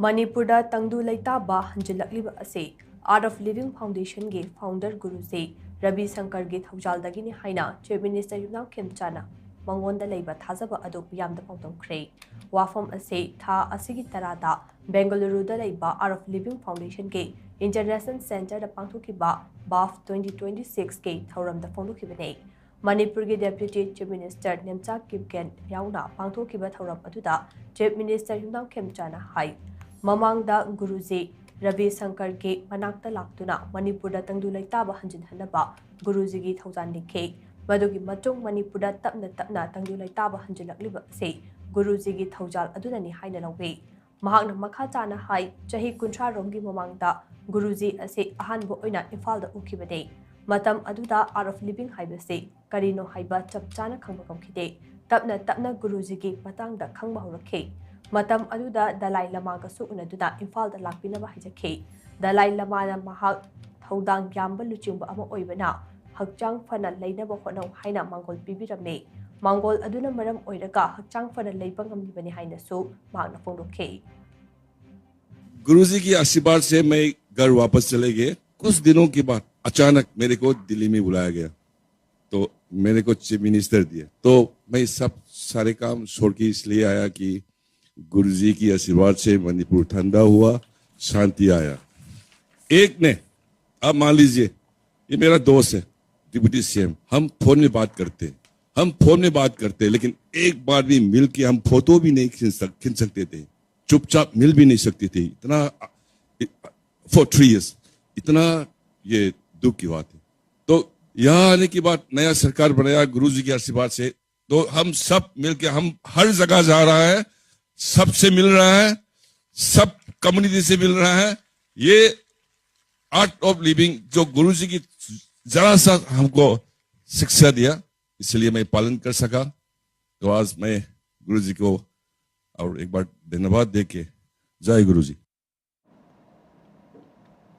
मणिपुर तंगदु लेताबा हंजिलक्लिबा असे art of living foundation के founder गुरुजी रवि शंकर के थौजालदगिनी हाइना चीफ मिनिस्टर युमनाम खेमचाना मंगोंदा लेबा थाजबा अदु यामदा पाउतमख्रे वाफम असे था असिगी तरादा बेंगलुरुदा लेबा आर्ट ऑफ लिविंग फाउंडेशन के इंटरनेशनल सेंटर दा पांथोकिबा बाफ 2026 के थौरमदा फोंदोकिबने मणिपुर के डेप्यूटी चीफ मिनिस्टर नेमचा किपकेन याउना पांथोकिबा थौरम अदुदा चीफ मिनिस्टर युमनाम खेमचाना हाई ममांगदा गुरुजी रवि शंकर के मनाक्ता लाक्तुना मणिपुर तंगदु लेताबा हंजिनहनबा गुरुजी की थौजान निखे मदुगी मचुंग मणिपुर तपना तपना तंगदु लेताबा हंजिलक्लिबा असे गुरुजी की थौजाल अदुननी हाइना लौवे महाकना मखा चाना हाई चही 30 रोमगी ममांगदा गुरुजी असे अहानबो ओइना इम्फालदा उखिबने मतम अदुदा आर्ट ऑफ लिविंग हाइबसे करिनो हाइबा चपचाना खंबा कमखिदे तपना तपना गुरुजी की मतांगदा खंबा होरखे मतम अदुदा दलाई लमा गसु उनदुना इम्फाल दा लाक्पिनबा हाइजखे दलाई लमा ना महाक थौदांग याम्बा लुचिंबा अमा ओइबना हक्चांग फना लेनबा होनौ हाइना मांगोल पिबिरमे मांगोल अदुना मरम ओइरगा हक्चांग फना लेबा ngamnibani हाइनसु मांगना फोंदोखे। गुरुजी की आशीर्वाद से मैं घर वापस चले गए। कुछ दिनों के बाद अचानक मेरे को दिल्ली में बुलाया गया, तो मेरे को चीफ मिनिस्टर दिया। तो मैं सब सारे काम छोड़ के इसलिए आया कि गुरुजी की आशीर्वाद से मणिपुर ठंडा हुआ, शांति आया। एक ने, अब मान लीजिए ये मेरा दोस्त है डिप्टी सीएम, हम फोन में बात करते हैं, लेकिन एक बार भी मिल के हम फोटो भी नहीं खींच सकते थे, चुपचाप मिल भी नहीं सकते थे। इतना फॉर 3 years, इतना ये दुख की बात है। तो यहाँ आने के बाद नया सरकार बनाया गुरुजी के आशीर्वाद से, तो हम सब मिलके हम हर जगह जा रहा है, सबसे मिल रहा है, सब कम्युनिटी से मिल रहा है। ये आर्ट ऑफ लिविंग जो गुरुजी की जरा सा हमको शिक्षा दिया, इसलिए मैं पालन कर सका। तो आज मैं गुरुजी को और एक बार धन्यवाद देके, जय गुरुजी।